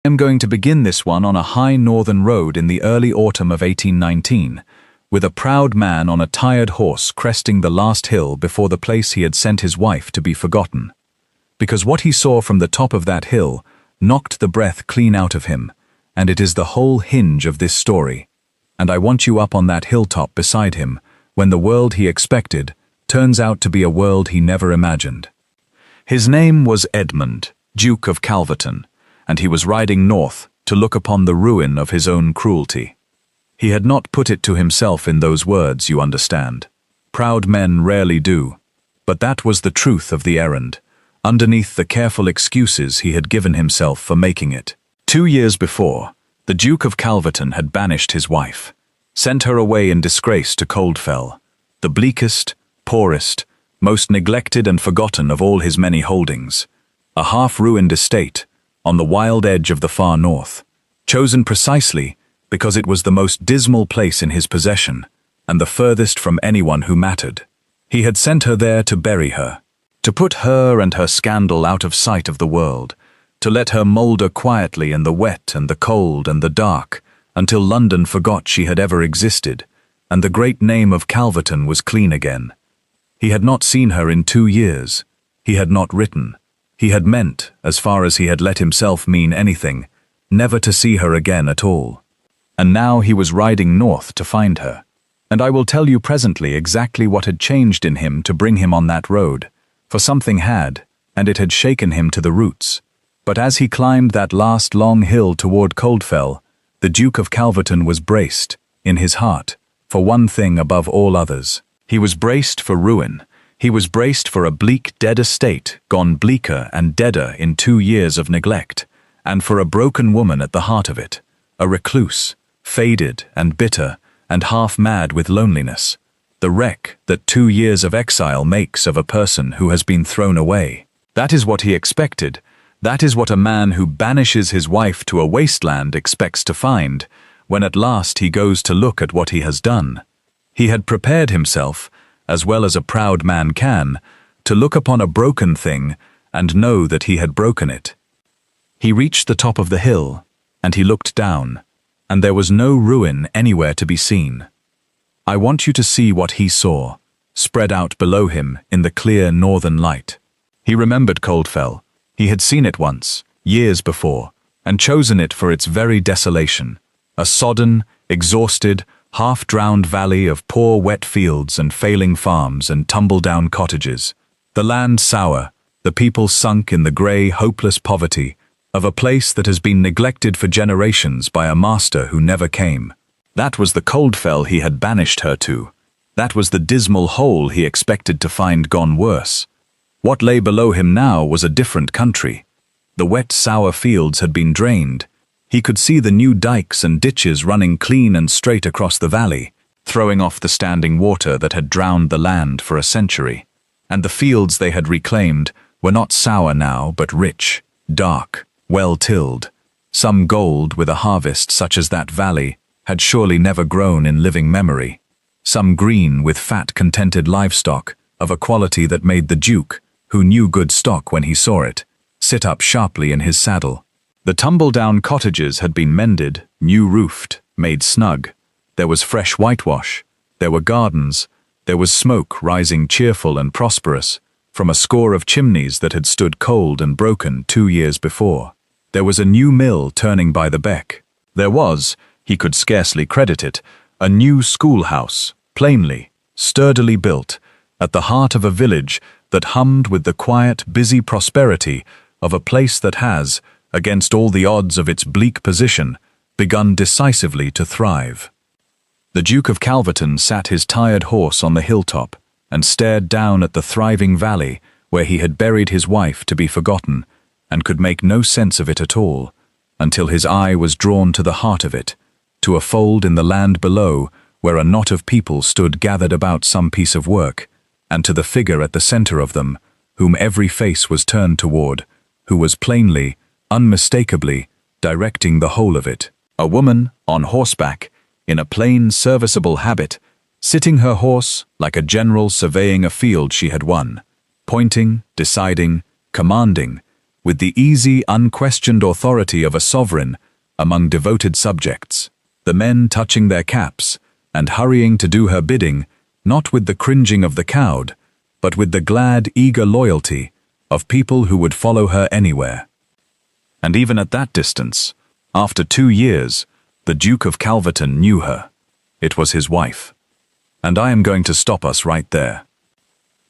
I'm going to begin this one on a high northern road in the early autumn of 1819, with a proud man on a tired horse cresting the last hill before the place he had sent his wife to be forgotten. Because what he saw from the top of that hill knocked the breath clean out of him, and it is the whole hinge of this story. And I want you up on that hilltop beside him, when the world he expected turns out to be a world he never imagined. His name was Edmund, Duke of Calverton, and he was riding north to look upon the ruin of his own cruelty. He had not put it to himself in those words, you understand. Proud men rarely do. But that was the truth of the errand, underneath the careful excuses he had given himself for making it. 2 years before, the Duke of Calverton had banished his wife, sent her away in disgrace to Coldfell, the bleakest, poorest, most neglected and forgotten of all his many holdings, a half-ruined estate on the wild edge of the far north, chosen precisely because it was the most dismal place in his possession and the furthest from anyone who mattered. He had sent her there to bury her, to put her and her scandal out of sight of the world, to let her moulder quietly in the wet and the cold and the dark until London forgot she had ever existed and the great name of Calverton was clean again. He had not seen her in 2 years. He had not written. He had meant, as far as he had let himself mean anything, never to see her again at all. And now he was riding north to find her. And I will tell you presently exactly what had changed in him to bring him on that road, for something had, and it had shaken him to the roots. But as he climbed that last long hill toward Coldfell, the Duke of Calverton was braced, in his heart, for one thing above all others. He was braced for ruin. He was braced for a bleak, dead estate, gone bleaker and deader in 2 years of neglect, and for a broken woman at the heart of it, a recluse, faded and bitter and half-mad with loneliness, the wreck that 2 years of exile makes of a person who has been thrown away. That is what he expected. That is what a man who banishes his wife to a wasteland expects to find, when at last he goes to look at what he has done. He had prepared himself, as well as a proud man can, to look upon a broken thing and know that he had broken it. He reached the top of the hill, and he looked down, and there was no ruin anywhere to be seen. I want you to see what he saw, spread out below him in the clear northern light. He remembered Coldfell. He had seen it once, years before, and chosen it for its very desolation, a sodden, exhausted, half-drowned valley of poor wet fields and failing farms and tumble-down cottages, the land sour, the people sunk in the grey, hopeless poverty of a place that has been neglected for generations by a master who never came. That was the Coldfell he had banished her to. That was the dismal hole he expected to find gone worse. What lay below him now was a different country. The wet, sour fields had been drained. He could see the new dikes and ditches running clean and straight across the valley, throwing off the standing water that had drowned the land for a century. And the fields they had reclaimed were not sour now, but rich, dark, well-tilled. Some gold with a harvest such as that valley had surely never grown in living memory. Some green with fat, contented livestock of a quality that made the Duke, who knew good stock when he saw it, sit up sharply in his saddle. The tumble-down cottages had been mended, new-roofed, made snug. There was fresh whitewash. There were gardens. There was smoke rising cheerful and prosperous from a score of chimneys that had stood cold and broken 2 years before. There was a new mill turning by the beck. There was, he could scarcely credit it, a new schoolhouse, plainly, sturdily built, at the heart of a village that hummed with the quiet, busy prosperity of a place that has, against all the odds of its bleak position, begun decisively to thrive. The Duke of Calverton sat his tired horse on the hilltop and stared down at the thriving valley where he had buried his wife to be forgotten, and could make no sense of it at all, until his eye was drawn to the heart of it, to a fold in the land below where a knot of people stood gathered about some piece of work, and to the figure at the center of them, whom every face was turned toward, who was plainly, unmistakably, directing the whole of it. A woman, on horseback, in a plain, serviceable habit, sitting her horse like a general surveying a field she had won, pointing, deciding, commanding, with the easy, unquestioned authority of a sovereign among devoted subjects, the men touching their caps and hurrying to do her bidding, not with the cringing of the cowed, but with the glad, eager loyalty of people who would follow her anywhere. And even at that distance, after 2 years, the Duke of Calverton knew her. It was his wife. And I am going to stop us right there.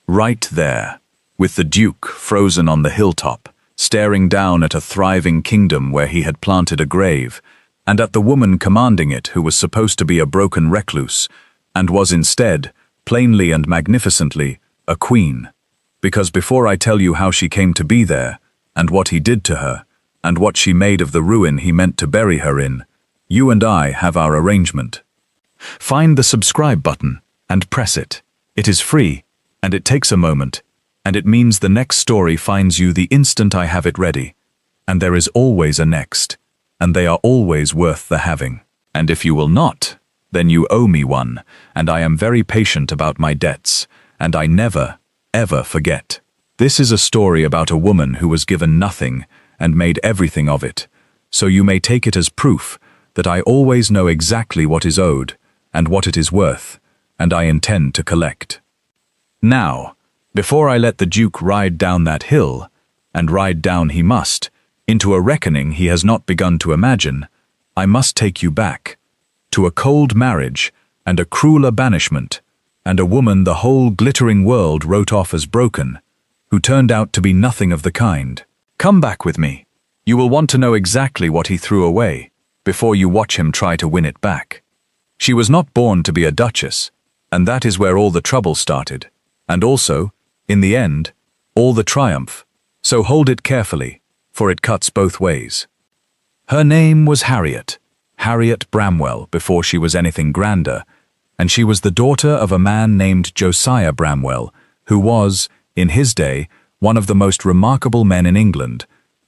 Right there, with the Duke frozen on the hilltop, staring down at a thriving kingdom where he had planted a grave, and at the woman commanding it who was supposed to be a broken recluse, and was instead, plainly and magnificently, a queen. Because before I tell you how she came to be there, and what he did to her, and what she made of the ruin he meant to bury her in, you and I have our arrangement. Find the subscribe button and press it. It is free, and it takes a moment, and it means the next story finds you the instant I have it ready. And there is always a next, and they are always worth the having. And if you will not, then you owe me one, and I am very patient about my debts, and I never, ever forget. This is a story about a woman who was given nothing and made everything of it, so you may take it as proof that I always know exactly what is owed and what it is worth, and I intend to collect. Now, before I let the Duke ride down that hill, and ride down he must, into a reckoning he has not begun to imagine, I must take you back, to a cold marriage and a crueler banishment, and a woman the whole glittering world wrote off as broken, who turned out to be nothing of the kind. Come back with me. You will want to know exactly what he threw away, before you watch him try to win it back. She was not born to be a duchess, and that is where all the trouble started, and also, in the end, all the triumph, so hold it carefully, for it cuts both ways. Her name was Harriet Bramwell before she was anything grander, and she was the daughter of a man named Josiah Bramwell, who was, in his day, one of the most remarkable men in England,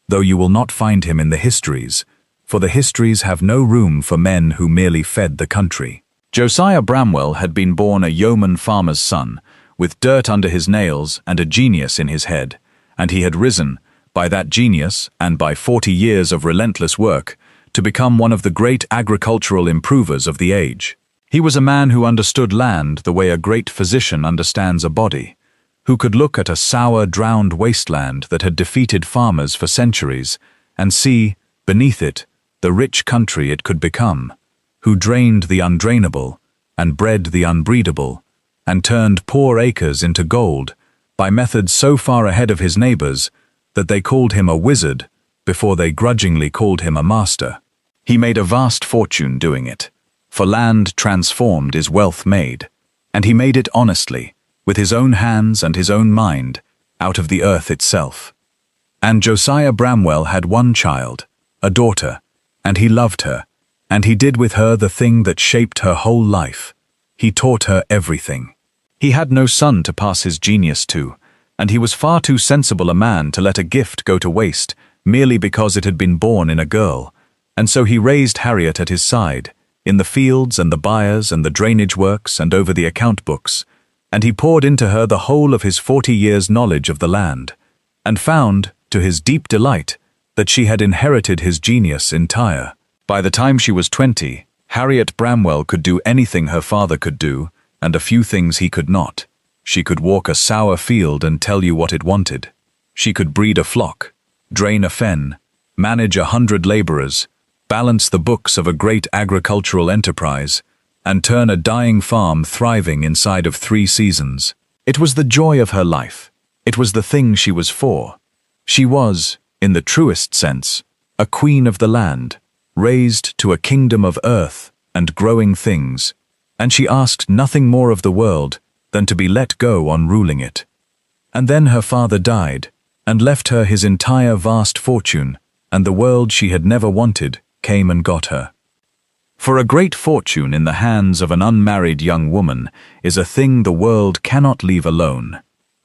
though you will not find him in the histories, for the histories have no room for men who merely fed the country. Josiah Bramwell had been born a yeoman farmer's son, with dirt under his nails and a genius in his head, and he had risen, by that genius and by 40 years of relentless work, to become one of the great agricultural improvers of the age. He was a man who understood land the way a great physician understands a body, who could look at a sour, drowned wasteland that had defeated farmers for centuries and see, beneath it, the rich country it could become, who drained the undrainable and bred the unbreedable, and turned poor acres into gold by methods so far ahead of his neighbors that they called him a wizard before they grudgingly called him a master. He made a vast fortune doing it, for land transformed is wealth made, and he made it honestly, with his own hands and his own mind, out of the earth itself. And Josiah Bramwell had one child, a daughter, and he loved her, and he did with her the thing that shaped her whole life. He taught her everything. He had no son to pass his genius to, and he was far too sensible a man to let a gift go to waste merely because it had been born in a girl, and so he raised Harriet at his side, in the fields and the byres and the drainage works and over the account books, and he poured into her the whole of his 40 years' knowledge of the land, and found, to his deep delight, that she had inherited his genius entire. By the time she was 20, Harriet Bramwell could do anything her father could do, and a few things he could not. She could walk a sour field and tell you what it wanted. She could breed a flock, drain a fen, manage 100 laborers, balance the books of a great agricultural enterprise, and turn a dying farm thriving inside of 3 seasons. It was the joy of her life. It was the thing she was for. She was, in the truest sense, a queen of the land, raised to a kingdom of earth and growing things, and she asked nothing more of the world than to be let go on ruling it. And then her father died, and left her his entire vast fortune, and the world she had never wanted came and got her. For a great fortune in the hands of an unmarried young woman is a thing the world cannot leave alone,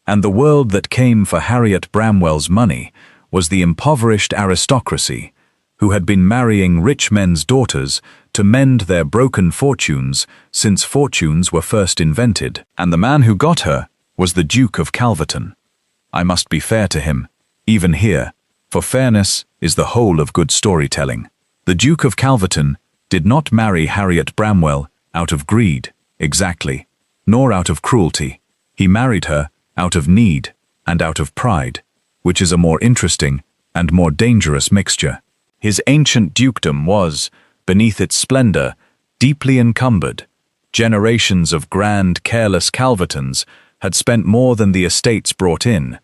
and the world that came for Harriet Bramwell's money was the impoverished aristocracy, who had been marrying rich men's daughters to mend their broken fortunes since fortunes were first invented, and the man who got her was the Duke of Calverton. I must be fair to him, even here, for fairness is the whole of good storytelling. The Duke of Calverton did not marry Harriet Bramwell out of greed, exactly, nor out of cruelty. He married her out of need and out of pride, which is a more interesting and more dangerous mixture. His ancient dukedom was, beneath its splendor, deeply encumbered. Generations of grand, careless Calvertons had spent more than the estates brought in,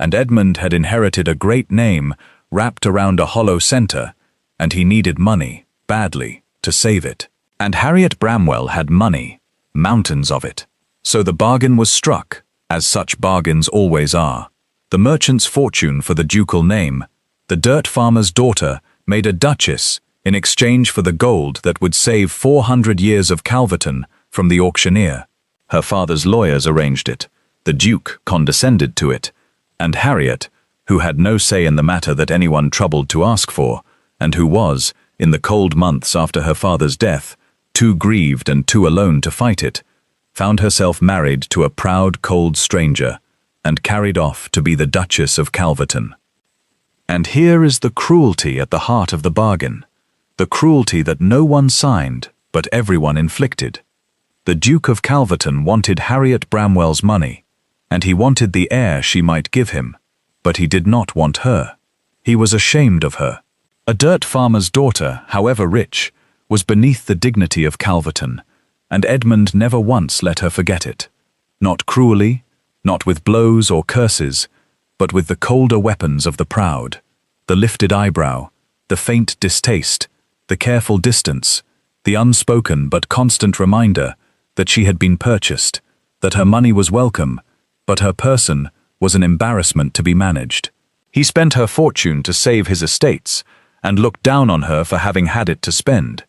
and Edmund had inherited a great name wrapped around a hollow center, and he needed money, badly, to save it. And Harriet Bramwell had money, mountains of it. So the bargain was struck, as such bargains always are. The merchant's fortune for the ducal name, the dirt farmer's daughter made a duchess in exchange for the gold that would save 400 years of Calverton from the auctioneer. Her father's lawyers arranged it, the Duke condescended to it, and Harriet, who had no say in the matter that anyone troubled to ask for, and who was, in the cold months after her father's death, too grieved and too alone to fight it, found herself married to a proud, cold stranger, and carried off to be the Duchess of Calverton. And here is the cruelty at the heart of the bargain, the cruelty that no one signed, but everyone inflicted. The Duke of Calverton wanted Harriet Bramwell's money, and he wanted the heir she might give him, but he did not want her. He was ashamed of her. A dirt farmer's daughter, however rich, was beneath the dignity of Calverton, and Edmund never once let her forget it. Not cruelly, not with blows or curses, but with the colder weapons of the proud, the lifted eyebrow, the faint distaste, the careful distance, the unspoken but constant reminder that she had been purchased, that her money was welcome, but her person was an embarrassment to be managed. He spent her fortune to save his estates, and looked down on her for having had it to spend.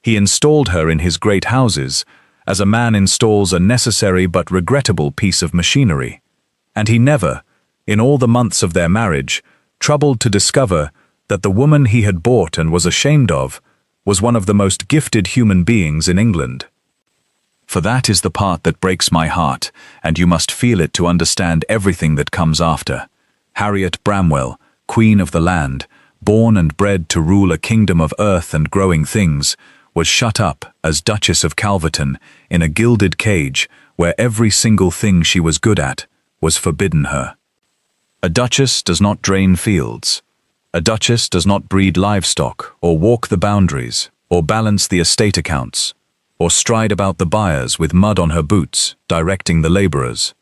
He installed her in his great houses, as a man installs a necessary but regrettable piece of machinery, and he never, in all the months of their marriage, troubled to discover that the woman he had bought and was ashamed of was one of the most gifted human beings in England. For that is the part that breaks my heart, and you must feel it to understand everything that comes after. Harriet Bramwell, Queen of the land, born and bred to rule a kingdom of earth and growing things, was shut up as Duchess of Calverton in a gilded cage where every single thing she was good at was forbidden her. A duchess does not drain fields. A duchess does not breed livestock or walk the boundaries or balance the estate accounts or stride about the byres with mud on her boots, directing the labourers.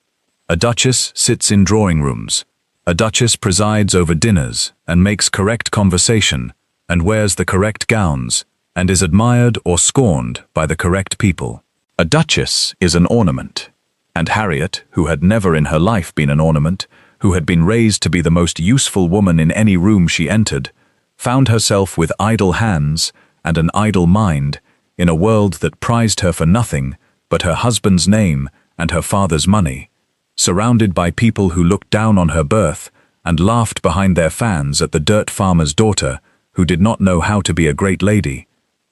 A duchess sits in drawing rooms. A duchess presides over dinners and makes correct conversation and wears the correct gowns and is admired or scorned by the correct people. A duchess is an ornament, and Harriet, who had never in her life been an ornament, who had been raised to be the most useful woman in any room she entered, found herself with idle hands and an idle mind in a world that prized her for nothing but her husband's name and her father's money, surrounded by people who looked down on her birth and laughed behind their fans at the dirt farmer's daughter who did not know how to be a great lady,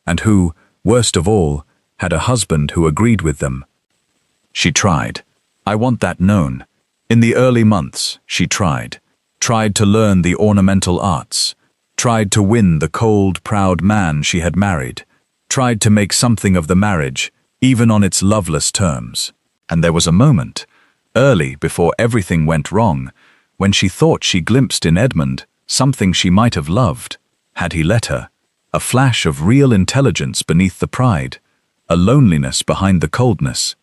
and who, worst of all, had a husband who agreed with them. She tried. I want that known. In the early months, she tried to learn the ornamental arts, tried to win the cold, proud man she had married, tried to make something of the marriage, even on its loveless terms. And there was a moment, early before everything went wrong, when she thought she glimpsed in Edmund something she might have loved, had he let her, a flash of real intelligence beneath the pride, a loneliness behind the coldness,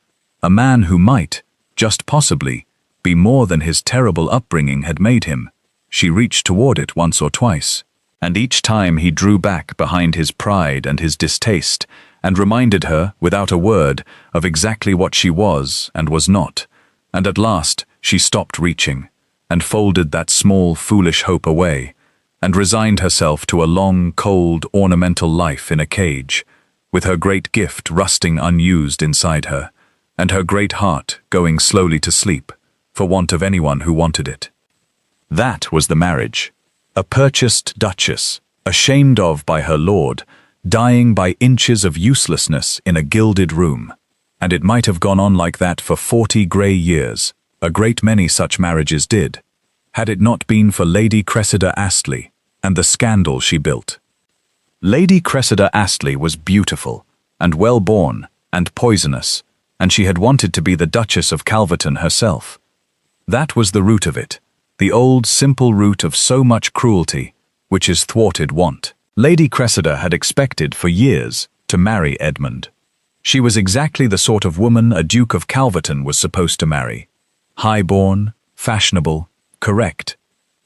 a man who might, just possibly, be more than his terrible upbringing had made him. She reached toward it once or twice, and each time he drew back behind his pride and his distaste, and reminded her, without a word, of exactly what she was and was not, and at last she stopped reaching, and folded that small, foolish hope away, and resigned herself to a long, cold, ornamental life in a cage, with her great gift rusting unused inside her, and her great heart going slowly to sleep, for want of anyone who wanted it. That was the marriage. A purchased duchess, ashamed of by her lord, dying by inches of uselessness in a gilded room. And it might have gone on like that for 40 grey years. A great many such marriages did. had it not been for Lady Cressida Astley and the scandal she built. Lady Cressida Astley was beautiful and well-born and poisonous, and she had wanted to be the Duchess of Calverton herself. That was the root of it, the old simple root of so much cruelty, which is thwarted want. Lady Cressida had expected for years to marry Edmund. She was exactly the sort of woman a Duke of Calverton was supposed to marry. High-born, fashionable, correct,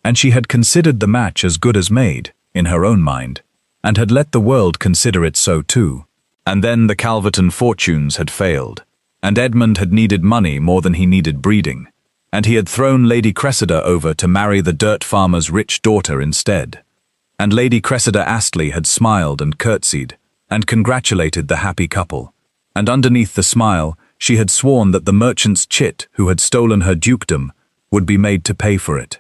and she had considered the match as good as made, in her own mind, and had let the world consider it so too. And then the Calverton fortunes had failed, and Edmund had needed money more than he needed breeding, and he had thrown Lady Cressida over to marry the dirt farmer's rich daughter instead. And Lady Cressida Astley had smiled and curtsied, and congratulated the happy couple, and underneath the smile she had sworn that the merchant's chit who had stolen her dukedom would be made to pay for it.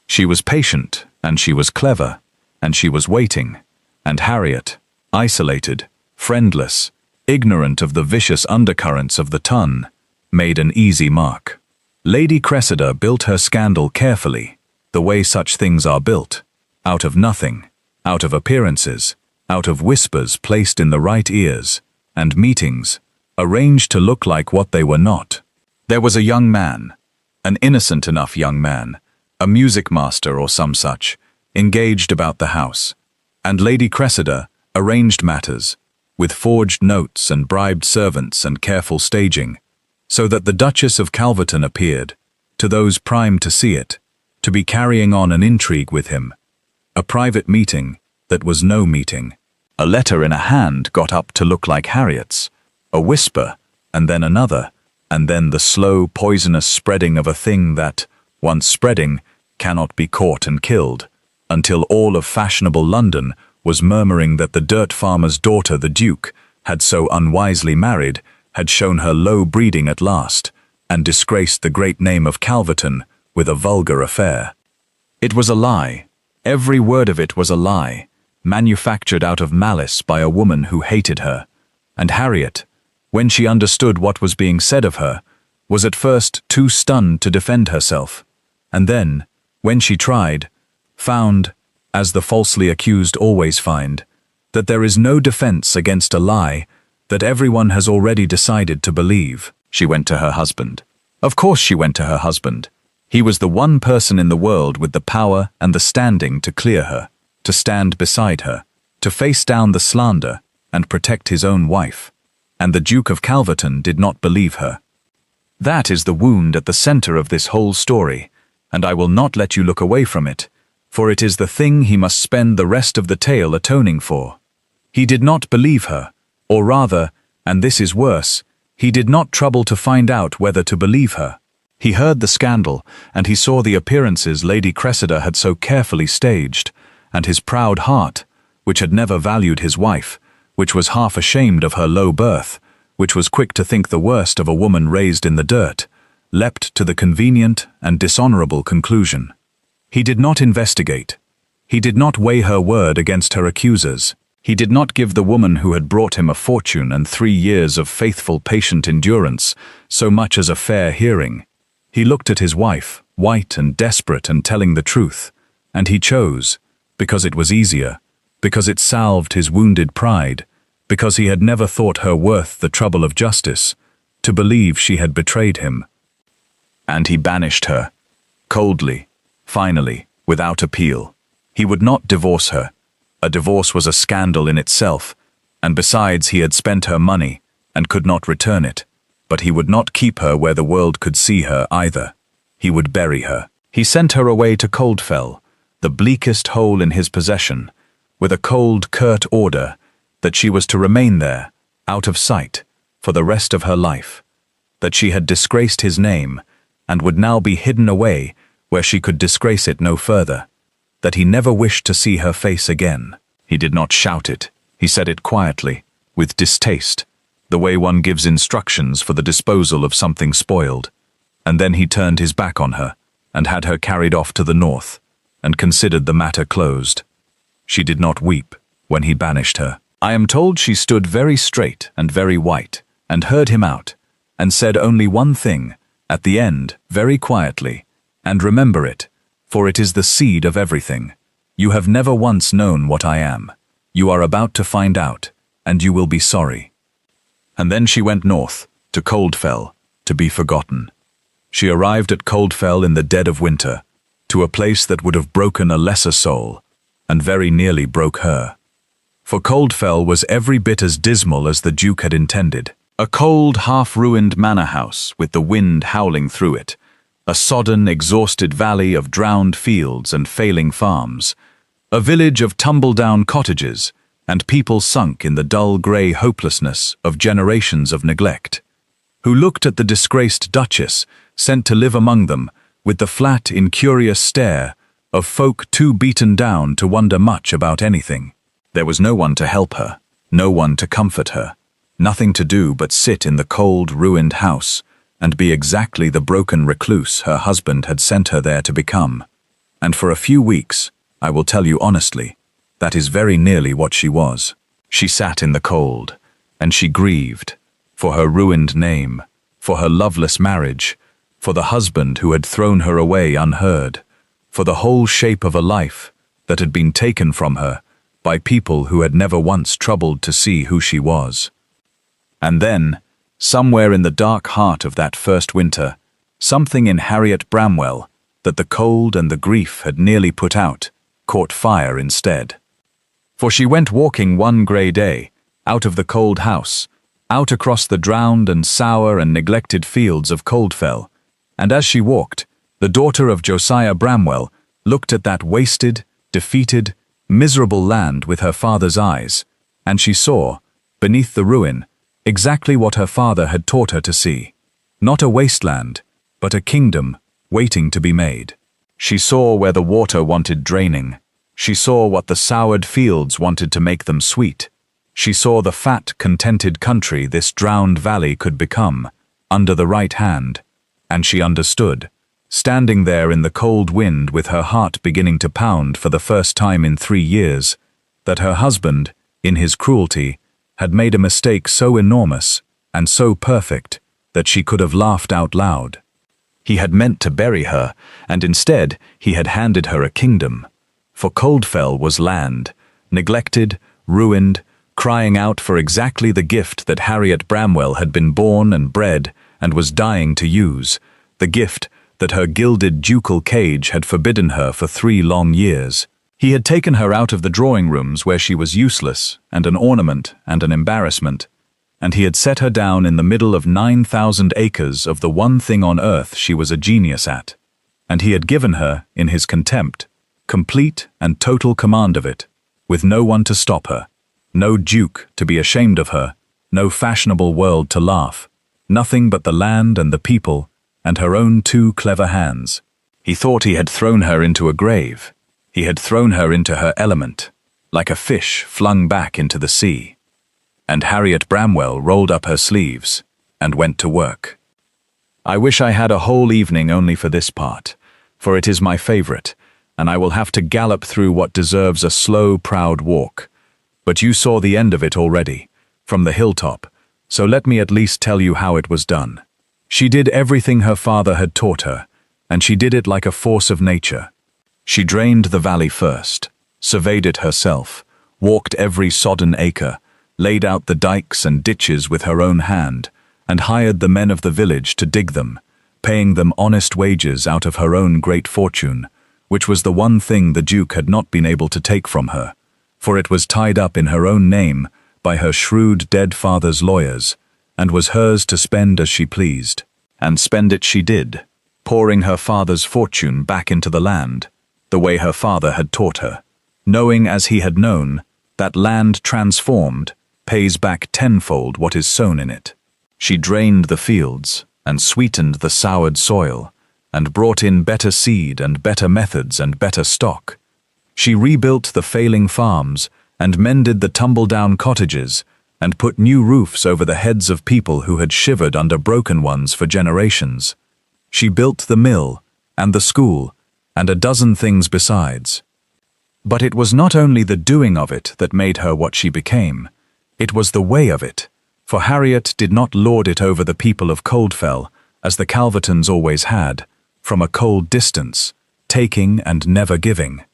She was patient, and she was clever, and she was waiting, and Harriet, isolated, friendless, ignorant of the vicious undercurrents of the ton, made an easy mark. Lady Cressida built her scandal carefully, the way such things are built, out of nothing, out of appearances, out of whispers placed in the right ears, and meetings, arranged to look like what they were not. There was a young man, an innocent enough young man, a music master or some such, engaged about the house, and Lady Cressida arranged matters, with forged notes and bribed servants and careful staging, so that the Duchess of Calverton appeared, to those primed to see it, to be carrying on an intrigue with him. A private meeting that was no meeting. A letter in a hand got up to look like Harriet's, a whisper, and then another, and then the slow, poisonous spreading of a thing that, once spreading, cannot be caught and killed, until all of fashionable London was murmuring that the dirt farmer's daughter, the Duke, had so unwisely married, had shown her low breeding at last, and disgraced the great name of Calverton with a vulgar affair. It was a lie. Every word of it was a lie, manufactured out of malice by a woman who hated her. And Harriet, when she understood what was being said of her, was at first too stunned to defend herself, and then, when she tried, found, as the falsely accused always find, that there is no defense against a lie that everyone has already decided to believe. She went to her husband. Of course she went to her husband. He was the one person in the world with the power and the standing to clear her, to stand beside her, to face down the slander and protect his own wife. And the Duke of Calverton did not believe her. That is the wound at the center of this whole story, and I will not let you look away from it, for it is the thing he must spend the rest of the tale atoning for. He did not believe her, or rather, and this is worse, he did not trouble to find out whether to believe her. He heard the scandal, and he saw the appearances Lady Cressida had so carefully staged, and his proud heart, which had never valued his wife, which was half ashamed of her low birth, which was quick to think the worst of a woman raised in the dirt, leapt to the convenient and dishonorable conclusion. He did not investigate. He did not weigh her word against her accusers. He did not give the woman who had brought him a fortune and 3 years of faithful, patient endurance so much as a fair hearing. He looked at his wife, white and desperate and telling the truth, and he chose, because it was easier, because it salved his wounded pride, because he had never thought her worth the trouble of justice, to believe she had betrayed him. And he banished her, coldly, finally, without appeal. He would not divorce her. A divorce was a scandal in itself, and besides he had spent her money and could not return it. But he would not keep her where the world could see her either. He would bury her. He sent her away to Coldfell, the bleakest hole in his possession, with a cold, curt order that she was to remain there, out of sight, for the rest of her life, that she had disgraced his name and would now be hidden away where she could disgrace it no further, that he never wished to see her face again. He did not shout it. He said it quietly, with distaste, the way one gives instructions for the disposal of something spoiled, and then he turned his back on her and had her carried off to the north, and considered the matter closed. She did not weep when he banished her. I am told she stood very straight and very white, and heard him out, and said only one thing, at the end, very quietly, and remember it, for it is the seed of everything. You have never once known what I am. You are about to find out, and you will be sorry." And then she went north, to Coldfell, to be forgotten. She arrived at Coldfell in the dead of winter, to a place that would have broken a lesser soul, and very nearly broke her. For Coldfell was every bit as dismal as the Duke had intended. A cold, half-ruined manor house with the wind howling through it, a sodden, exhausted valley of drowned fields and failing farms, a village of tumble-down cottages, and people sunk in the dull grey hopelessness of generations of neglect, who looked at the disgraced Duchess, sent to live among them, with the flat, incurious stare of folk too beaten down to wonder much about anything. There was no one to help her, no one to comfort her, nothing to do but sit in the cold, ruined house and be exactly the broken recluse her husband had sent her there to become. And for a few weeks, I will tell you honestly, that is very nearly what she was. She sat in the cold, and she grieved, for her ruined name, for her loveless marriage, for the husband who had thrown her away unheard, for the whole shape of a life that had been taken from her by people who had never once troubled to see who she was. And then, somewhere in the dark heart of that first winter, something in Harriet Bramwell, that the cold and the grief had nearly put out, caught fire instead. For she went walking one grey day, out of the cold house, out across the drowned and sour and neglected fields of Coldfell, and as she walked, the daughter of Josiah Bramwell looked at that wasted, defeated, miserable land with her father's eyes, and she saw, beneath the ruin, exactly what her father had taught her to see. Not a wasteland, but a kingdom waiting to be made. She saw where the water wanted draining. She saw what the soured fields wanted to make them sweet. She saw the fat, contented country this drowned valley could become, under the right hand, and she understood, standing there in the cold wind with her heart beginning to pound for the first time in 3 years, that her husband, in his cruelty, had made a mistake so enormous and so perfect that she could have laughed out loud. He had meant to bury her, and instead he had handed her a kingdom. For Coldfell was land, neglected, ruined, crying out for exactly the gift that Harriet Bramwell had been born and bred and was dying to use, the gift that her gilded ducal cage had forbidden her for 3 long years. He had taken her out of the drawing rooms where she was useless and an ornament and an embarrassment, and he had set her down in the middle of 9,000 acres of the one thing on earth she was a genius at, and he had given her, in his contempt, complete and total command of it, with no one to stop her, no duke to be ashamed of her, no fashionable world to laugh, nothing but the land and the people and her own 2 clever hands. He thought he had thrown her into a grave. He had thrown her into her element, like a fish flung back into the sea. And Harriet Bramwell rolled up her sleeves and went to work. I wish I had a whole evening only for this part, for it is my favorite, and I will have to gallop through what deserves a slow, proud walk. But you saw the end of it already, from the hilltop, so let me at least tell you how it was done. She did everything her father had taught her, and she did it like a force of nature. She drained the valley first, surveyed it herself, walked every sodden acre, laid out the dikes and ditches with her own hand, and hired the men of the village to dig them, paying them honest wages out of her own great fortune, which was the one thing the Duke had not been able to take from her, for it was tied up in her own name by her shrewd dead father's lawyers, and was hers to spend as she pleased. And spend it she did, pouring her father's fortune back into the land, the way her father had taught her, knowing as he had known that land transformed pays back tenfold what is sown in it. She drained the fields and sweetened the soured soil and brought in better seed and better methods and better stock. She rebuilt the failing farms and mended the tumble-down cottages and put new roofs over the heads of people who had shivered under broken ones for generations. She built the mill and the school and a dozen things besides. But it was not only the doing of it that made her what she became, it was the way of it, for Harriet did not lord it over the people of Coldfell, as the Calvertons always had, from a cold distance, taking and never giving.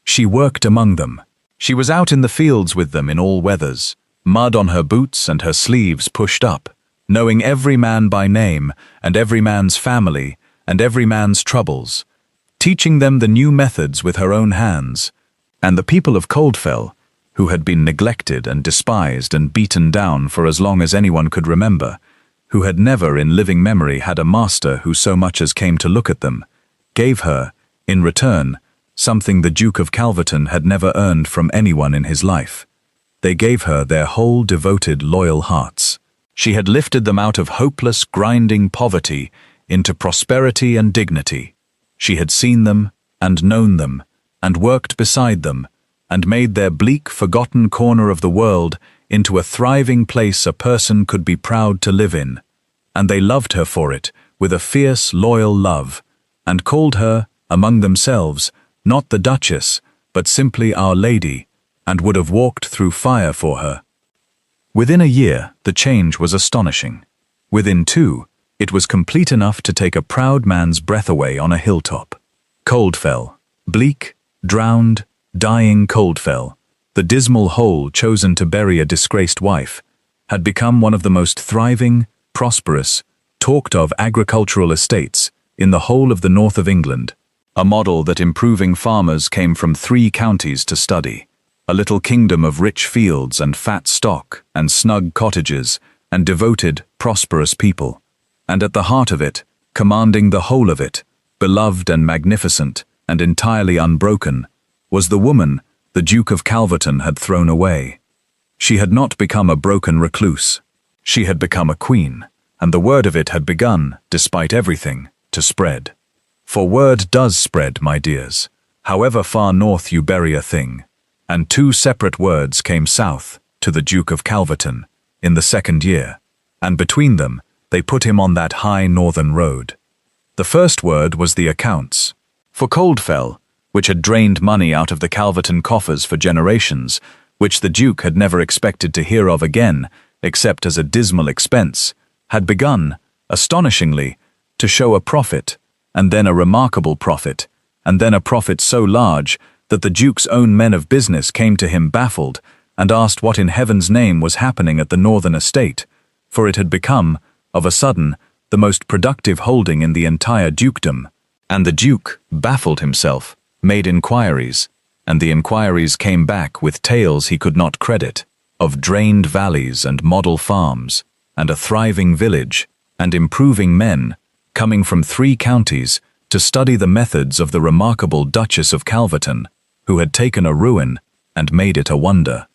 She worked among them. She was out in the fields with them in all weathers, mud on her boots and her sleeves pushed up, knowing every man by name and every man's family and every man's troubles, teaching them the new methods with her own hands. And the people of Coldfell, who had been neglected and despised and beaten down for as long as anyone could remember, who had never in living memory had a master who so much as came to look at them, gave her, in return, something the Duke of Calverton had never earned from anyone in his life. They gave her their whole devoted, loyal hearts. She had lifted them out of hopeless, grinding poverty into prosperity and dignity. She had seen them and known them and worked beside them and made their bleak, forgotten corner of the world into a thriving place a person could be proud to live in. And they loved her for it with a fierce, loyal love, and called her, among themselves, not the Duchess, but simply Our Lady, and would have walked through fire for her. Within a year, the change was astonishing. Within 2, it was complete enough to take a proud man's breath away on a hilltop. Coldfell, bleak, drowned, dying Coldfell, the dismal hole chosen to bury a disgraced wife, had become one of the most thriving, prosperous, talked-of agricultural estates in the whole of the north of England, a model that improving farmers came from 3 counties to study, a little kingdom of rich fields and fat stock and snug cottages and devoted, prosperous people. And at the heart of it, commanding the whole of it, beloved and magnificent and entirely unbroken, was the woman the Duke of Calverton had thrown away. She had not become a broken recluse. She had become a queen, and the word of it had begun, despite everything, to spread. For word does spread, my dears, however far north you bury a thing. And 2 separate words came south to the Duke of Calverton in the 2nd year, and between them they put him on that high northern road. The first word was the accounts. For Coldfell, which had drained money out of the Calverton coffers for generations, which the Duke had never expected to hear of again, except as a dismal expense, had begun, astonishingly, to show a profit, and then a remarkable profit, and then a profit so large that the Duke's own men of business came to him baffled and asked what in heaven's name was happening at the northern estate, for it had become, of a sudden, the most productive holding in the entire dukedom. And the Duke, baffled himself, made inquiries, and the inquiries came back with tales he could not credit, of drained valleys and model farms, and a thriving village, and improving men, coming from 3 counties to study the methods of the remarkable Duchess of Calverton, who had taken a ruin and made it a wonder.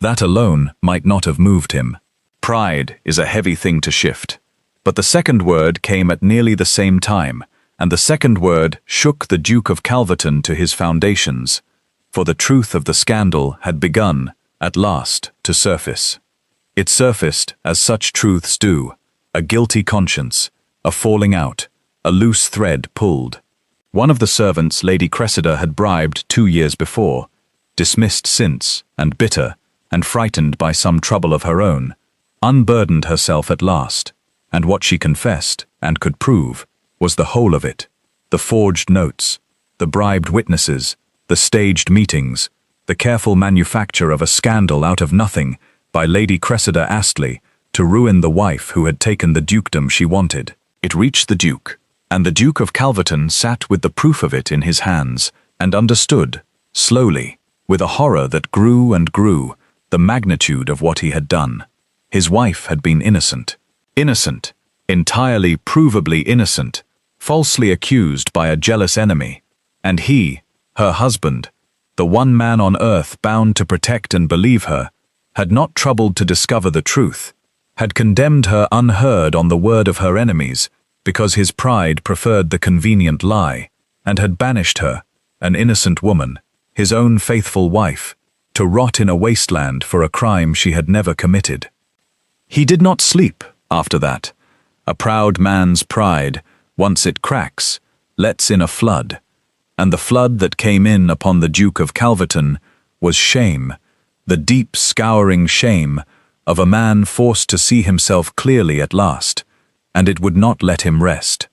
That alone might not have moved him. Pride is a heavy thing to shift. But the second word came at nearly the same time, and the second word shook the Duke of Calverton to his foundations, for the truth of the scandal had begun, at last, to surface. It surfaced as such truths do, a guilty conscience, a falling out, a loose thread pulled. One of the servants Lady Cressida had bribed 2 years before, dismissed since, and bitter, and frightened by some trouble of her own, unburdened herself at last, and what she confessed, and could prove, was the whole of it, the forged notes, the bribed witnesses, the staged meetings, the careful manufacture of a scandal out of nothing by Lady Cressida Astley to ruin the wife who had taken the dukedom she wanted. It reached the Duke, and the Duke of Calverton sat with the proof of it in his hands, and understood, slowly, with a horror that grew and grew, the magnitude of what he had done. His wife had been innocent. Innocent, entirely provably innocent, falsely accused by a jealous enemy, and he, her husband, the one man on earth bound to protect and believe her, had not troubled to discover the truth, had condemned her unheard on the word of her enemies, because his pride preferred the convenient lie, and had banished her, an innocent woman, his own faithful wife, to rot in a wasteland for a crime she had never committed. He did not sleep after that. A proud man's pride, once it cracks, lets in a flood, and the flood that came in upon the Duke of Calverton was shame, the deep scouring shame of a man forced to see himself clearly at last, and it would not let him rest.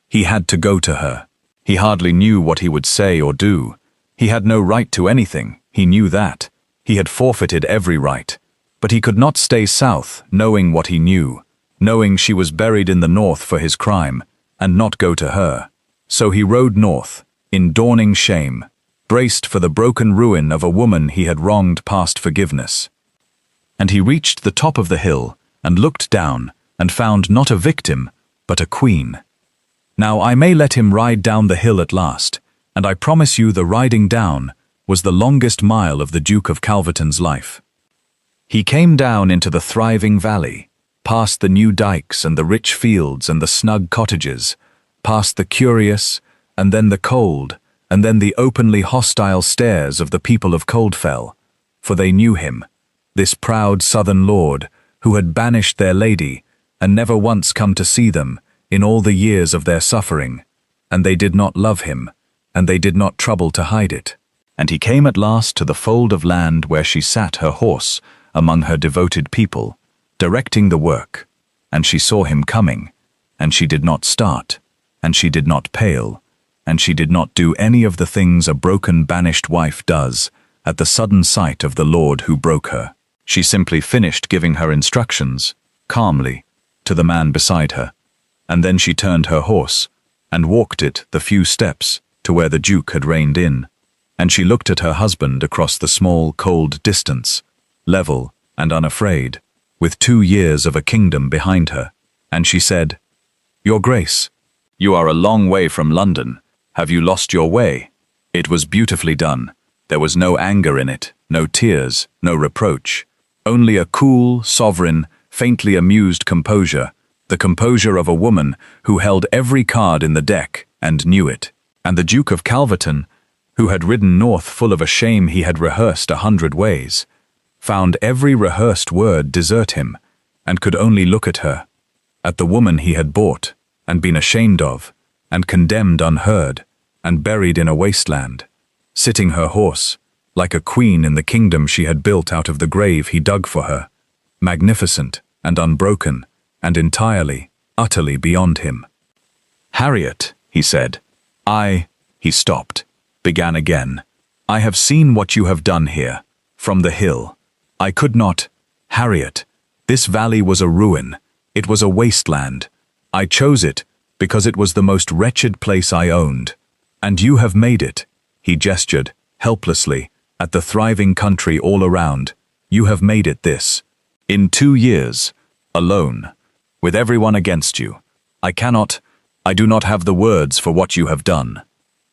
He had to go to her. He hardly knew what he would say or do. He had no right to anything, he knew that. He had forfeited every right. But he could not stay south, knowing what he knew, knowing she was buried in the north for his crime, and not go to her. So he rode north, in dawning shame, braced for the broken ruin of a woman he had wronged past forgiveness. And he reached the top of the hill, and looked down, and found not a victim, but a queen. Now I may let him ride down the hill at last, and I promise you the riding down was the longest mile of the Duke of Calverton's life. He came down into the thriving valley, past the new dikes and the rich fields and the snug cottages, past the curious, and then the cold, and then the openly hostile stares of the people of Coldfell, for they knew him, this proud southern lord, who had banished their lady, and never once come to see them, in all the years of their suffering, and they did not love him, and they did not trouble to hide it. And he came at last to the fold of land where she sat her horse among her devoted people, directing the work, and she saw him coming, and she did not start, and she did not pale, and she did not do any of the things a broken banished wife does at the sudden sight of the Lord who broke her. She simply finished giving her instructions, calmly, to the man beside her, and then she turned her horse, and walked it the few steps to where the Duke had reined in, and she looked at her husband across the small, cold distance, level and unafraid, with 2 years of a kingdom behind her, and she said, "Your Grace, you are a long way from London. Have you lost your way?" It was beautifully done. There was no anger in it, no tears, no reproach, only a cool, sovereign, faintly amused composure, the composure of a woman who held every card in the deck and knew it. And the Duke of Calverton, who had ridden north full of a shame he had rehearsed 100 ways, found every rehearsed word desert him, and could only look at her, at the woman he had bought, and been ashamed of, and condemned unheard, and buried in a wasteland, sitting her horse, like a queen in the kingdom she had built out of the grave he dug for her, magnificent and unbroken, and entirely, utterly beyond him. "Harriet," he said, he stopped, began again. "I have seen what you have done here, from the hill. I could not, Harriet, this valley was a ruin, it was a wasteland. I chose it because it was the most wretched place I owned. And you have made it," he gestured, helplessly, at the thriving country all around. "You have made it this. In 2 years, alone, with everyone against you. I do not have the words for what you have done.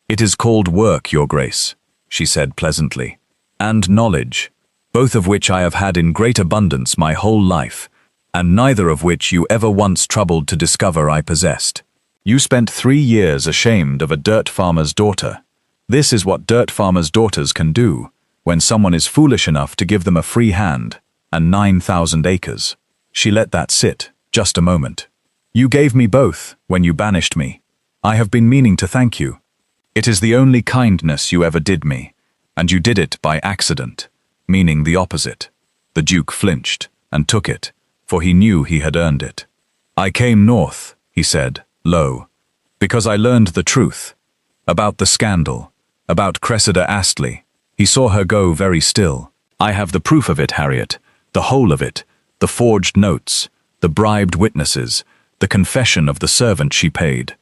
It is called work, Your Grace," she said pleasantly, "and knowledge, both of which I have had in great abundance my whole life, and neither of which you ever once troubled to discover I possessed. You spent 3 years ashamed of a dirt farmer's daughter. This is what dirt farmers' daughters can do, when someone is foolish enough to give them a free hand and 9,000 acres. She let that sit, just a moment. You gave me both when you banished me. I have been meaning to thank you. It is the only kindness you ever did me, and you did it by accident, meaning the opposite." The Duke flinched and took it, for he knew he had earned it. "I came north," he said, low, "because I learned the truth. About the scandal, about Cressida Astley." He saw her go very still. "I have the proof of it, Harriet, the whole of it, the forged notes, the bribed witnesses, the confession of the servant she paid.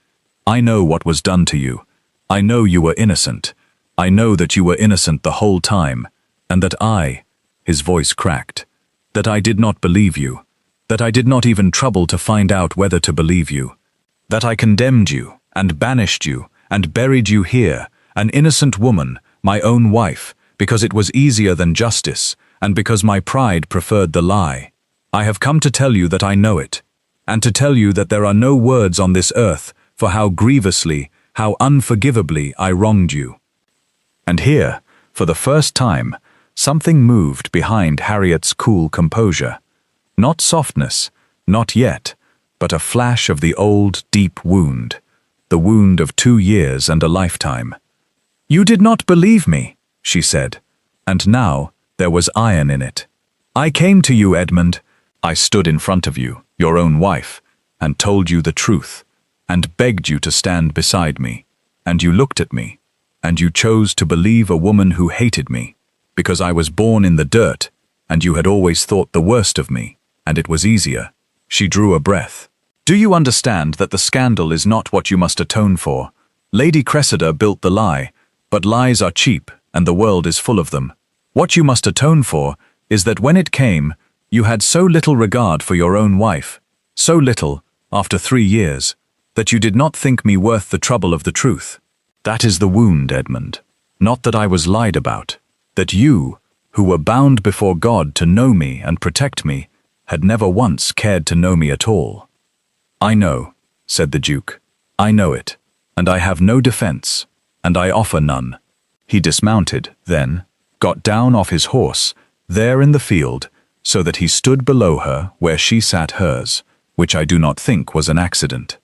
I know what was done to you. I know you were innocent. I know that you were innocent the whole time, and that his voice cracked, that I did not believe you, that I did not even trouble to find out whether to believe you, that I condemned you, and banished you, and buried you here, an innocent woman, my own wife, because it was easier than justice, and because my pride preferred the lie. I have come to tell you that I know it, and to tell you that there are no words on this earth for how grievously, how unforgivably I wronged you." And here, for the first time, something moved behind Harriet's cool composure. Not softness, not yet, but a flash of the old, deep wound, the wound of 2 years and a lifetime. "You did not believe me," she said, and now there was iron in it. "I came to you, Edmund. I stood in front of you, your own wife, and told you the truth, and begged you to stand beside me, and you looked at me, and you chose to believe a woman who hated me, because I was born in the dirt, and you had always thought the worst of me, and it was easier. She drew a breath. Do you understand that the scandal is not what you must atone for? Lady Cressida built the lie, but lies are cheap, and the world is full of them. What you must atone for is that when it came, you had so little regard for your own wife, so little, after 3 years, that you did not think me worth the trouble of the truth. That is the wound, Edmund. Not that I was lied about. That you, who were bound before God to know me and protect me, had never once cared to know me at all. I know, said the Duke. I know it, and I have no defense, and I offer none. He dismounted, then, got down off his horse, there in the field, so that he stood below her where she sat hers, which I do not think was an accident.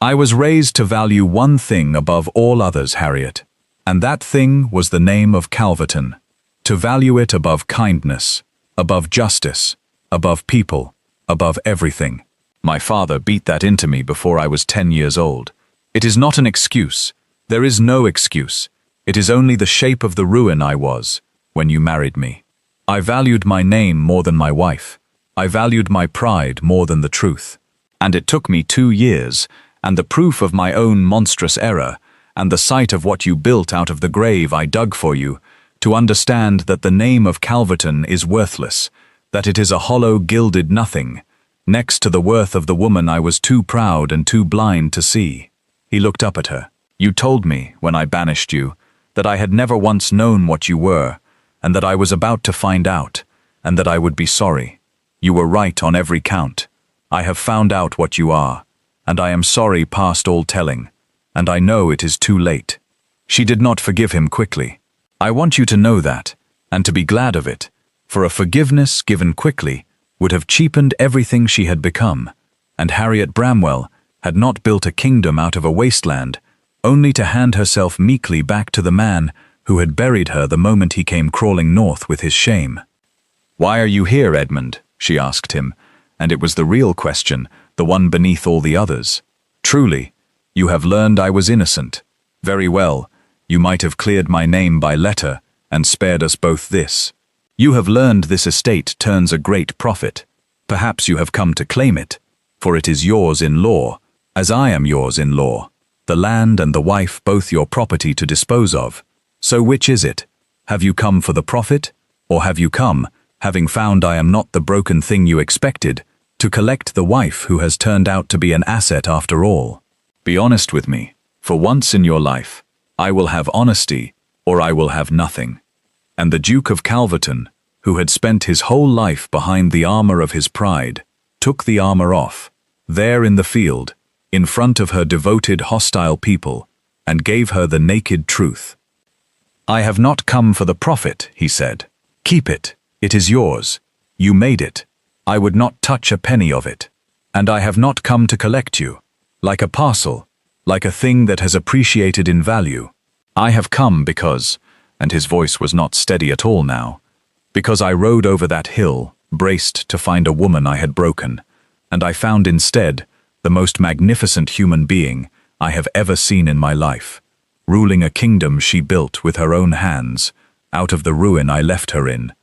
I was raised to value one thing above all others, Harriet, and that thing was the name of Calverton. To value it above kindness, above justice, above people, above everything. My father beat that into me before I was 10 years old. It is not an excuse. There is no excuse. It is only the shape of the ruin I was when you married me. I valued my name more than my wife. I valued my pride more than the truth. And it took me 2 years, and the proof of my own monstrous error, and the sight of what you built out of the grave I dug for you, to understand that the name of Calverton is worthless, that it is a hollow gilded nothing, next to the worth of the woman I was too proud and too blind to see. He looked up at her. You told me, when I banished you, that I had never once known what you were, and that I was about to find out, and that I would be sorry. You were right on every count. I have found out what you are, and I am sorry past all telling, and I know it is too late. She did not forgive him quickly. I want you to know that, and to be glad of it, for a forgiveness given quickly would have cheapened everything she had become, and Harriet Bramwell had not built a kingdom out of a wasteland, only to hand herself meekly back to the man who had buried her the moment he came crawling north with his shame. Why are you here, Edmund? She asked him, and it was the real question, the one beneath all the others. Truly, you have learned I was innocent. Very well, you might have cleared my name by letter and spared us both this. You have learned this estate turns a great profit. Perhaps you have come to claim it, for it is yours in law, as I am yours in law, the land and the wife both your property to dispose of. So which is it? Have you come for the profit, or have you come, having found I am not the broken thing you expected, to collect the wife who has turned out to be an asset after all? Be honest with me. For once in your life, I will have honesty, or I will have nothing. And the Duke of Calverton, who had spent his whole life behind the armor of his pride, took the armor off, there in the field, in front of her devoted hostile people, and gave her the naked truth. I have not come for the profit, he said. Keep it. It is yours. You made it. I would not touch a penny of it. And I have not come to collect you, like a parcel, like a thing that has appreciated in value. I have come because, and his voice was not steady at all now, because I rode over that hill, braced to find a woman I had broken, and I found instead the most magnificent human being I have ever seen in my life, ruling a kingdom she built with her own hands, out of the ruin I left her in,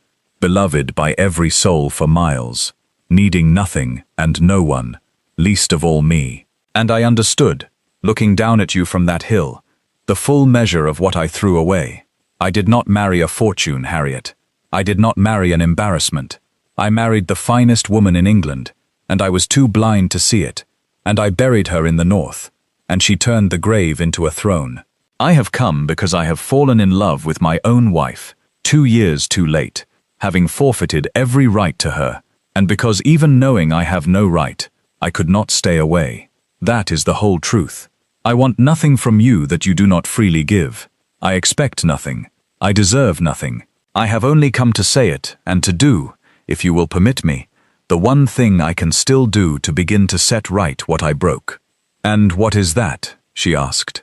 beloved by every soul for miles, needing nothing and no one, least of all me. And I understood, looking down at you from that hill, the full measure of what I threw away. I did not marry a fortune, Harriet. I did not marry an embarrassment. I married the finest woman in England, and I was too blind to see it, and I buried her in the north, and she turned the grave into a throne. I have come because I have fallen in love with my own wife, 2 years too late, having forfeited every right to her, and because even knowing I have no right, I could not stay away. That is the whole truth. I want nothing from you that you do not freely give. I expect nothing. I deserve nothing. I have only come to say it and to do, if you will permit me, the one thing I can still do to begin to set right what I broke. And what is that? She asked.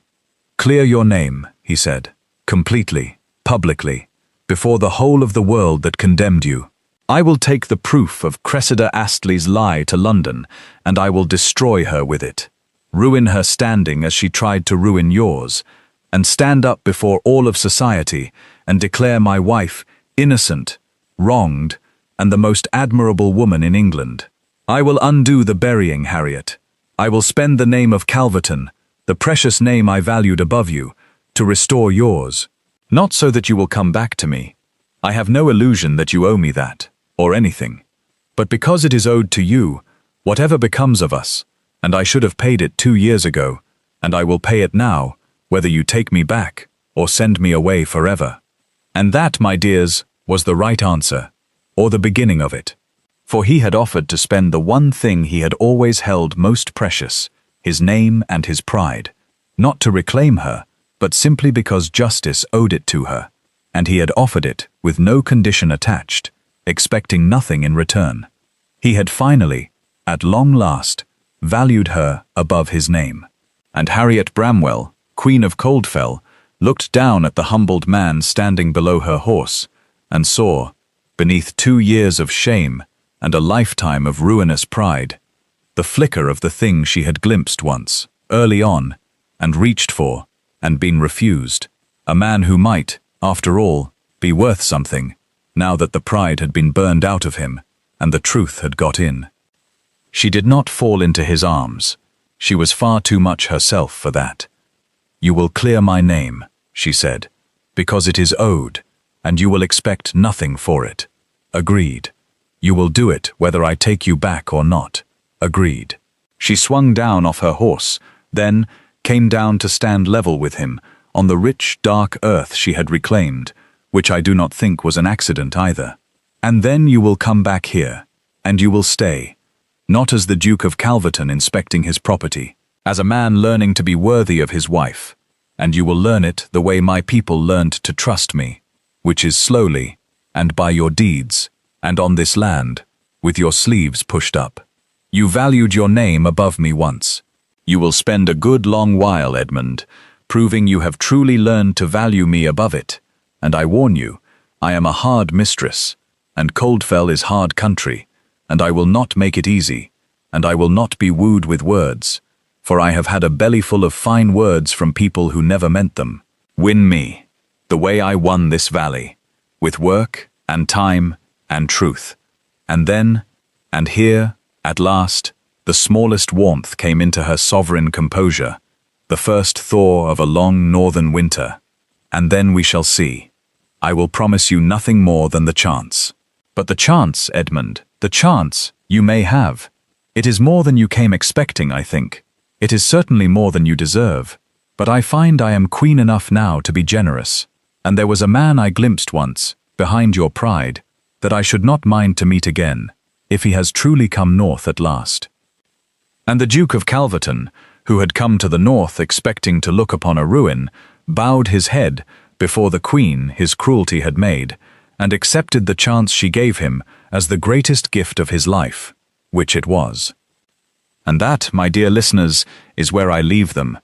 Clear your name, he said, completely, publicly, before the whole of the world that condemned you. I will take the proof of Cressida Astley's lie to London, and I will destroy her with it. Ruin her standing as she tried to ruin yours, and stand up before all of society and declare my wife innocent, wronged, and the most admirable woman in England. I will undo the burying, Harriet. I will spend the name of Calverton, the precious name I valued above you, to restore yours. Not so that you will come back to me. I have no illusion that you owe me that, or anything. But because it is owed to you, whatever becomes of us, and I should have paid it 2 years ago, and I will pay it now, whether you take me back or send me away forever. And that, my dears, was the right answer, or the beginning of it. For he had offered to spend the one thing he had always held most precious, his name and his pride, not to reclaim her, but simply because justice owed it to her, and he had offered it with no condition attached, expecting nothing in return. He had finally, at long last, valued her above his name. And Harriet Bramwell, Queen of Coldfell, looked down at the humbled man standing below her horse, and saw, beneath 2 years of shame and a lifetime of ruinous pride, the flicker of the thing she had glimpsed once, early on, and reached for, and been refused, a man who might, after all, be worth something, now that the pride had been burned out of him, and the truth had got in. She did not fall into his arms. She was far too much herself for that. You will clear my name, she said, because it is owed, and you will expect nothing for it. Agreed. You will do it whether I take you back or not. Agreed. She swung down off her horse, then came down to stand level with him on the rich, dark earth she had reclaimed, which I do not think was an accident either. And then you will come back here, and you will stay, not as the Duke of Calverton inspecting his property, as a man learning to be worthy of his wife, and you will learn it the way my people learned to trust me, which is slowly, and by your deeds, and on this land, with your sleeves pushed up. You valued your name above me once. You will spend a good long while, Edmund, proving you have truly learned to value me above it, and I warn you, I am a hard mistress, and Coldfell is hard country, and I will not make it easy, and I will not be wooed with words, for I have had a bellyful of fine words from people who never meant them. Win me, the way I won this valley, with work and time and truth. And then, and here, at last, the smallest warmth came into her sovereign composure, the first thaw of a long northern winter. And then we shall see. I will promise you nothing more than the chance. But the chance, Edmund, the chance, you may have. It is more than you came expecting, I think. It is certainly more than you deserve. But I find I am queen enough now to be generous. And there was a man I glimpsed once, behind your pride, that I should not mind to meet again, if he has truly come north at last. And the Duke of Calverton, who had come to the north expecting to look upon a ruin, bowed his head before the queen his cruelty had made, and accepted the chance she gave him as the greatest gift of his life, which it was. And that, my dear listeners, is where I leave them,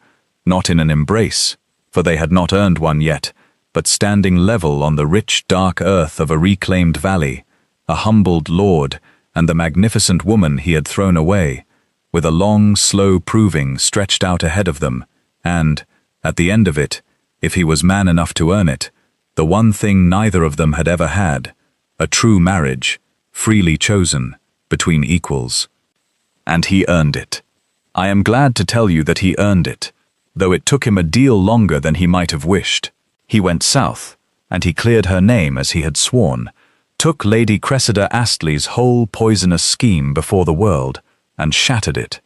not in an embrace, for they had not earned one yet, but standing level on the rich, dark earth of a reclaimed valley, a humbled lord and the magnificent woman he had thrown away, with a long, slow proving stretched out ahead of them, and, at the end of it, if he was man enough to earn it, the one thing neither of them had ever had, a true marriage, freely chosen, between equals. And he earned it. I am glad to tell you that he earned it, though it took him a deal longer than he might have wished. He went south, and he cleared her name as he had sworn, took Lady Cressida Astley's whole poisonous scheme before the world, and shattered it,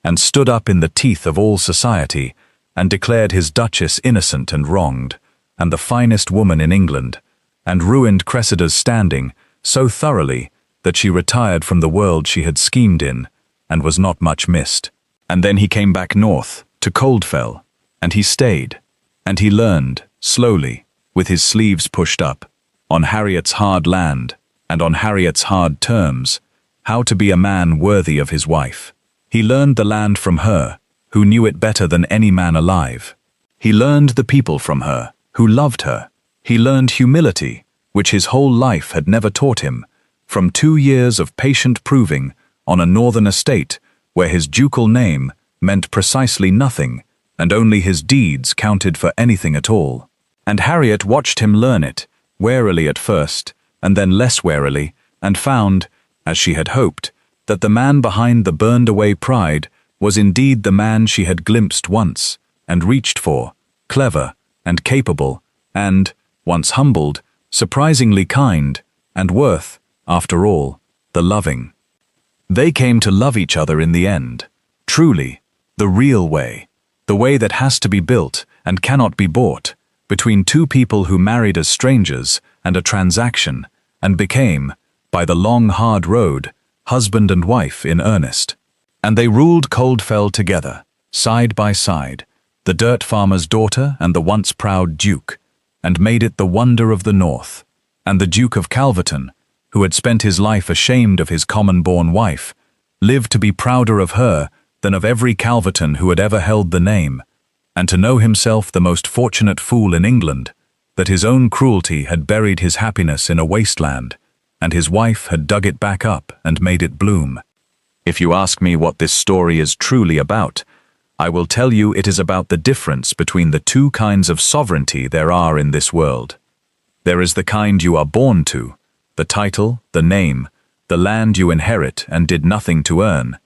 and stood up in the teeth of all society, and declared his Duchess innocent and wronged, and the finest woman in England, and ruined Cressida's standing so thoroughly that she retired from the world she had schemed in, and was not much missed. And then he came back north, to Coldfell, and he stayed, and he learned, slowly, with his sleeves pushed up, on Harriet's hard land, and on Harriet's hard terms, how to be a man worthy of his wife. He learned the land from her, who knew it better than any man alive. He learned the people from her, who loved her. He learned humility, which his whole life had never taught him, from 2 years of patient proving on a northern estate where his ducal name meant precisely nothing and only his deeds counted for anything at all. And Harriet watched him learn it, warily at first, and then less warily, and found, as she had hoped, that the man behind the burned-away pride was indeed the man she had glimpsed once, and reached for, clever and capable, and, once humbled, surprisingly kind, and worth, after all, the loving. They came to love each other in the end, truly, the real way, the way that has to be built and cannot be bought, between two people who married as strangers and a transaction, and became, by the long hard road, husband and wife in earnest. And they ruled Coldfell together, side by side, the dirt farmer's daughter and the once proud duke, and made it the wonder of the north. And the Duke of Calverton, who had spent his life ashamed of his common-born wife, lived to be prouder of her than of every Calverton who had ever held the name, and to know himself the most fortunate fool in England, that his own cruelty had buried his happiness in a wasteland, and his wife had dug it back up and made it bloom. If you ask me what this story is truly about, I will tell you it is about the difference between the two kinds of sovereignty there are in this world. There is the kind you are born to, the title, the name, the land you inherit and did nothing to earn.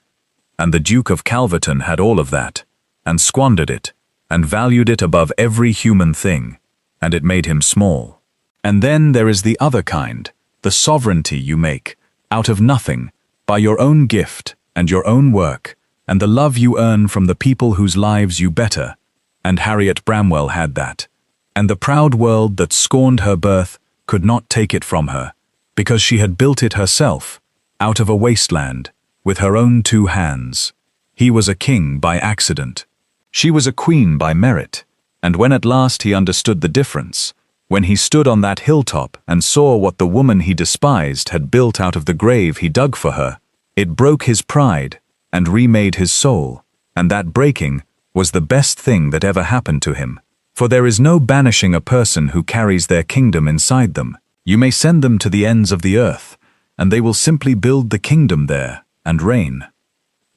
And the Duke of Calverton had all of that, and squandered it, and valued it above every human thing, and it made him small. And then there is the other kind, the sovereignty you make, out of nothing, by your own gift and your own work, and the love you earn from the people whose lives you better. And Harriet Bramwell had that. And the proud world that scorned her birth could not take it from her, because she had built it herself, out of a wasteland, with her own 2 hands. He was a king by accident. She was a queen by merit. And when at last he understood the difference, when he stood on that hilltop and saw what the woman he despised had built out of the grave he dug for her, it broke his pride and remade his soul, and that breaking was the best thing that ever happened to him. For there is no banishing a person who carries their kingdom inside them. You may send them to the ends of the earth, and they will simply build the kingdom there and reign.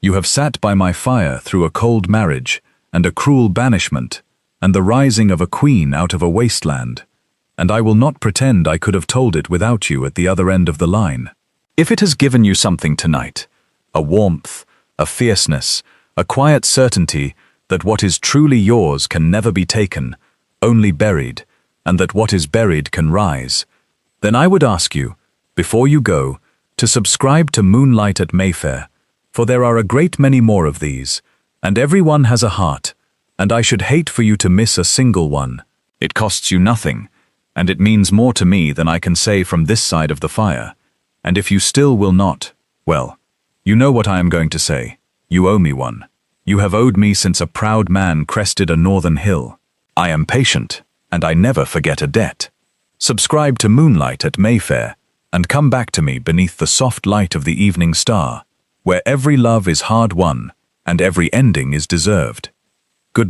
You have sat by my fire through a cold marriage and a cruel banishment, and the rising of a queen out of a wasteland, and I will not pretend I could have told it without you at the other end of the line. If it has given you something tonight, a warmth, a fierceness, a quiet certainty that what is truly yours can never be taken, only buried, and that what is buried can rise, then I would ask you, before you go, to subscribe to Moonlight at Mayfair, for there are a great many more of these, and every one has a heart, and I should hate for you to miss a single one. It costs you nothing, and it means more to me than I can say from this side of the fire. And if you still will not, well, you know what I am going to say. You owe me one. You have owed me since a proud man crested a northern hill. I am patient, and I never forget a debt. Subscribe to Moonlight at Mayfair, and come back to me beneath the soft light of the evening star, where every love is hard won, and every ending is deserved. Good night.